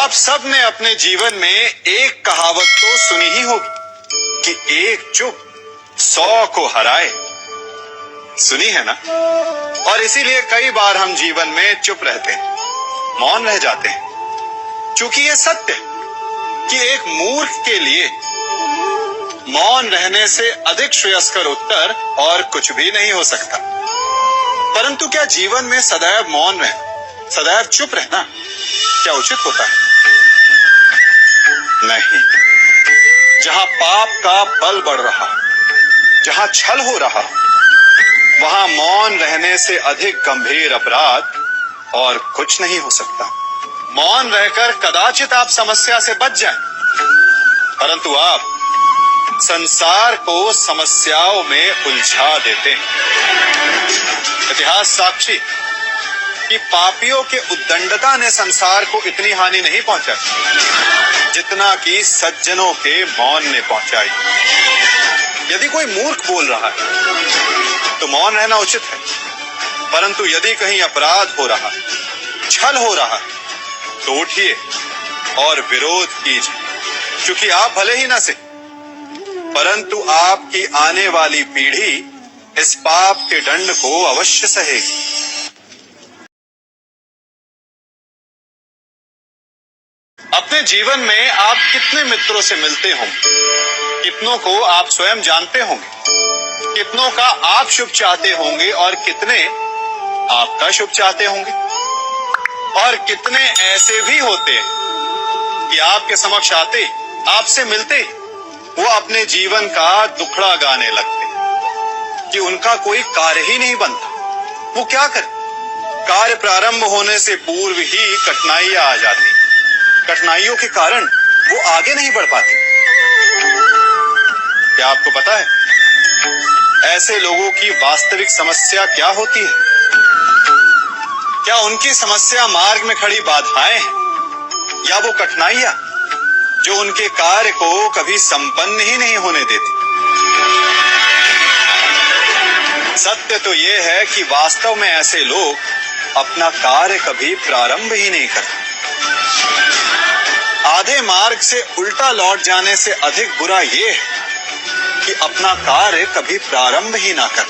आप सब ने अपने जीवन में एक कहावत तो सुनी ही होगी कि एक चुप 100 को हराए। सुनी है ना? और इसीलिए कई बार हम जीवन में चुप रहते हैं, मौन रह जाते हैं, क्योंकि ये सत्य है कि एक मूर्ख के लिए मौन रहने से अधिक श्रेयस्कर उत्तर और कुछ भी नहीं हो सकता। परंतु क्या जीवन में सदैव मौन रहना, सदैव चुप रहना क्या उचित होता है? नहीं। जहां पाप का बल बढ़ रहा, जहां छल हो रहा, वहां मौन रहने से अधिक गंभीर अपराध और कुछ नहीं हो सकता। मौन रहकर कदाचित आप समस्या से बच जाएं, परंतु आप संसार को समस्याओं में उलझा देते हैं। इतिहास साक्षी कि पापियों के उद्दंडता ने संसार को इतनी हानि नहीं पहुंचाई जितना कि सज्जनों के मौन ने पहुंचाई। यदि कोई मूर्ख बोल रहा है तो मौन रहना उचित है, परंतु यदि कहीं अपराध हो रहा, छल हो रहा है, तो उठिए और विरोध कीजिए, क्योंकि आप भले ही न से, परंतु आपकी आने वाली पीढ़ी इस पाप के दंड को अवश्य सहेगी। अपने जीवन में आप कितने मित्रों से मिलते होंगे, कितनों को आप स्वयं जानते होंगे, कितनों का आप शुभ चाहते होंगे और कितने आपका शुभ चाहते होंगे, और कितने ऐसे भी होते हैं कि आपके समक्ष आते, आपसे मिलते वो अपने जीवन का दुखड़ा गाने लगते कि उनका कोई कार्य ही नहीं बनता। वो क्या करे? कार्य प्रारंभ होने से पूर्व ही कठिनाइयां आ जाती, कठिनाइयों के कारण वो आगे नहीं बढ़ पाते। क्या आपको पता है ऐसे लोगों की वास्तविक समस्या क्या होती है? क्या उनकी समस्या मार्ग में खड़ी बाधाएं हैं, या वो कठिनाइयां जो उनके कार्य को कभी संपन्न ही नहीं होने देती? सत्य तो ये है कि वास्तव में ऐसे लोग अपना कार्य कभी प्रारंभ ही नहीं करते। आधे मार्ग से उल्टा लौट जाने से अधिक बुरा ये है कि अपना कार्य कभी प्रारंभ ही ना कर।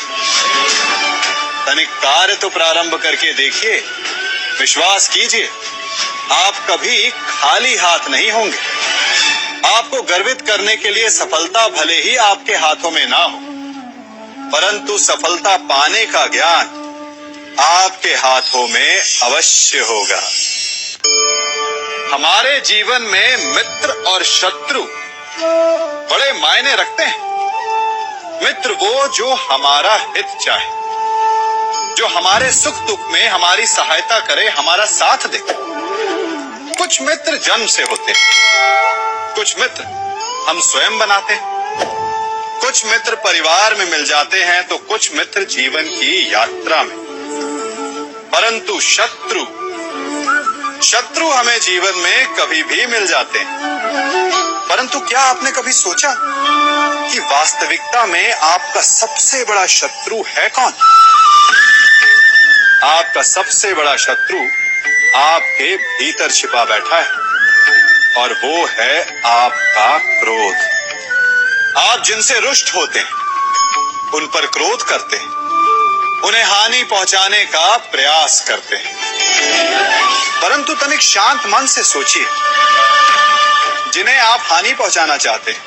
तनिक कार्य तो प्रारंभ करके देखिए, विश्वास कीजिए आप कभी खाली हाथ नहीं होंगे। आपको गर्वित करने के लिए सफलता भले ही आपके हाथों में ना हो, परंतु सफलता पाने का ज्ञान आपके हाथों में अवश्य होगा। हमारे जीवन में मित्र और शत्रु बड़े मायने रखते हैं। मित्र वो जो हमारा हित चाहे, जो हमारे सुख दुख में हमारी सहायता करे, हमारा साथ दे। कुछ मित्र जन्म से होते हैं, कुछ मित्र हम स्वयं बनाते हैं, कुछ मित्र परिवार में मिल जाते हैं, तो कुछ मित्र जीवन की यात्रा में। परंतु शत्रु हमें जीवन में कभी भी मिल जाते हैं। परंतु क्या आपने कभी सोचा कि वास्तविकता में आपका सबसे बड़ा शत्रु है कौन? आपका सबसे बड़ा शत्रु आपके भीतर छिपा बैठा है, और वो है आपका क्रोध। आप जिनसे रुष्ट होते हैं, उन पर क्रोध करते हैं, उन्हें हानि पहुंचाने का प्रयास करते हैं। परंतु तनिक शांत मन से सोचिए, जिन्हें आप हानि पहुंचाना चाहते हैं,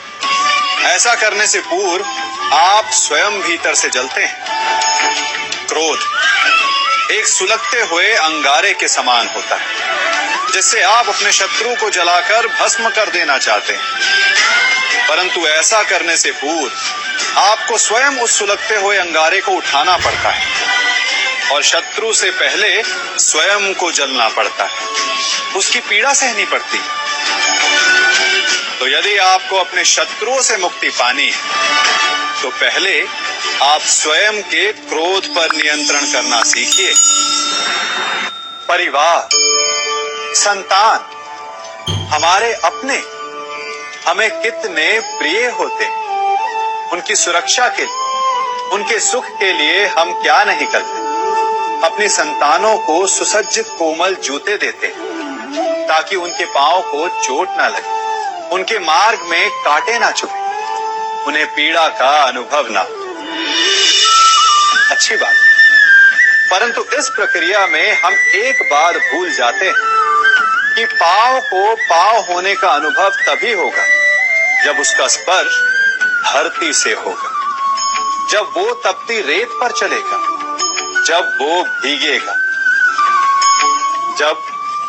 ऐसा करने से पूर्व आप स्वयं भीतर से जलते हैं। क्रोध एक सुलगते हुए अंगारे के समान होता है, जिससे आप अपने शत्रु को जलाकर भस्म कर देना चाहते हैं। परंतु ऐसा करने से पूर्व आपको स्वयं उस सुलगते हुए अंगारे को उठाना पड़ता है, और शत्रु से पहले स्वयं को जलना पड़ता है, उसकी पीड़ा सहनी पड़ती है। तो यदि आपको अपने शत्रुओं से मुक्ति पानी है, तो पहले आप स्वयं के क्रोध पर नियंत्रण करना सीखिए। परिवार, संतान, हमारे अपने हमें कितने प्रिय होते हैं। उनकी सुरक्षा के लिए, उनके सुख के लिए हम क्या नहीं करते। अपनी संतानों को सुसज्जित कोमल जूते देते हैं, ताकि उनके पांव को चोट ना लगे, उनके मार्ग में कांटे ना चुभे, उन्हें पीड़ा का अनुभव ना हो। अच्छी बात, परंतु इस प्रक्रिया में हम एक बात भूल जाते हैं कि पांव को पांव होने का अनुभव तभी होगा जब उसका स्पर्श धरती से होगा, जब वो तपती रेत पर चलेगा, जब वो भीगेगा, जब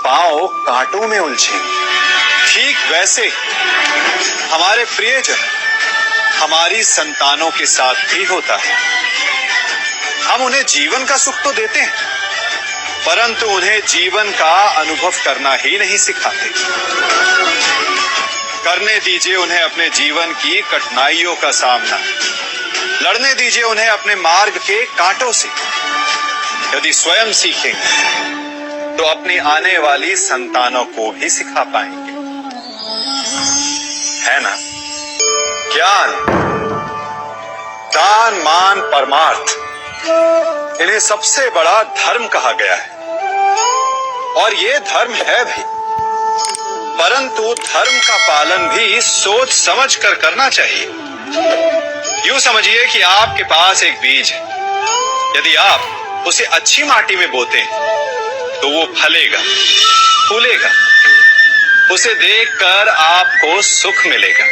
पांव कांटों में उलझेंगे। ठीक वैसे हमारे प्रियजन हमारी संतानों के साथ भी होता है। हम उन्हें जीवन का सुख तो देते हैं, परंतु उन्हें जीवन का अनुभव करना ही नहीं सिखाते। करने दीजिए उन्हें अपने जीवन की कठिनाइयों का सामना, लड़ने दीजिए उन्हें अपने मार्ग के कांटों से। यदि स्वयं सीखेंगे तो अपनी आने वाली संतानों को भी सिखा पाएंगे, है ना? ज्ञान, दान, मान, परमार्थ, इन्हें सबसे बड़ा धर्म कहा गया है, और ये धर्म है भी, परंतु धर्म का पालन भी सोच समझ कर करना चाहिए। यूं समझिए कि आपके पास एक बीज है, यदि आप उसे अच्छी माटी में बोते हैं तो वो फलेगा, फूलेगा, उसे देखकर आपको सुख मिलेगा।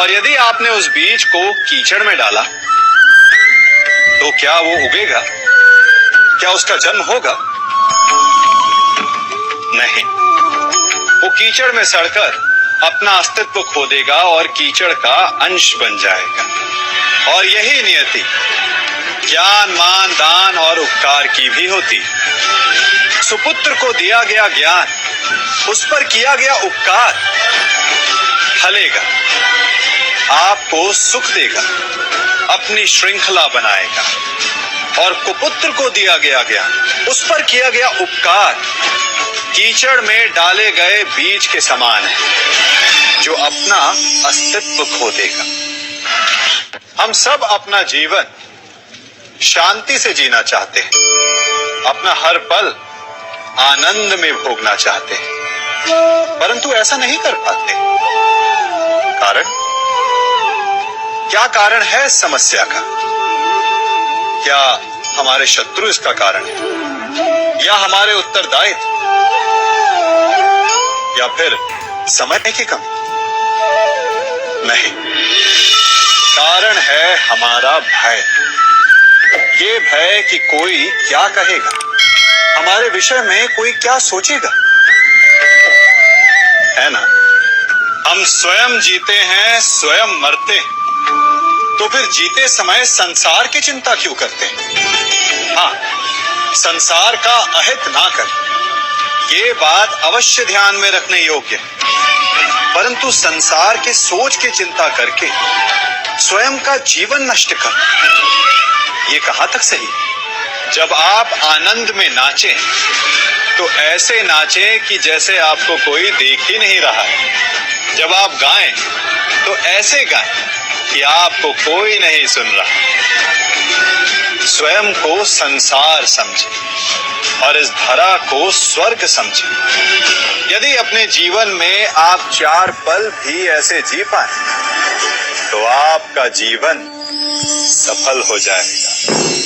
और यदि आपने उस बीज को कीचड़ में डाला तो क्या वो उगेगा? क्या उसका जन्म होगा? नहीं, वो कीचड़ में सड़कर अपना अस्तित्व खो देगा और कीचड़ का अंश बन जाएगा। और यही नियति ज्ञान, मान, दान और उपकार की भी होती। सुपुत्र को दिया गया ज्ञान, उस पर किया गया उपकार फलेगा, आपको सुख देगा, अपनी श्रृंखला बनाएगा। और कुपुत्र को दिया गया ज्ञान, उस पर किया गया उपकार कीचड़ में डाले गए बीज के समान है, जो अपना अस्तित्व खो देगा। हम सब अपना जीवन शांति से जीना चाहते हैं, अपना हर पल आनंद में भोगना चाहते हैं, परंतु ऐसा नहीं कर पाते। कारण क्या? कारण है समस्या का? क्या हमारे शत्रु इसका कारण है, या हमारे उत्तरदायित्व, या फिर समय की कमी? नहीं, कारण है हमारा भय। ये भय कि कोई क्या कहेगा, हमारे विषय में कोई क्या सोचेगा, है ना? हम स्वयं जीते हैं, स्वयं मरते हैं, तो फिर जीते समय संसार की चिंता क्यों करते हैं? हाँ, संसार का अहित ना करें, ये बात अवश्य ध्यान में रखने योग्य है, परंतु संसार के सोच की चिंता करके स्वयं का जीवन नष्ट कर, ये कहां तक सही? जब आप आनंद में नाचें तो ऐसे नाचें कि जैसे आपको कोई देख ही नहीं रहा है। जब आप गाएं तो ऐसे गाएं कि आपको कोई नहीं सुन रहा। स्वयं को संसार समझें और इस धरा को स्वर्ग समझें। यदि अपने जीवन में आप 4 पल भी ऐसे जी पाए तो आपका जीवन सफल हो जाएगा।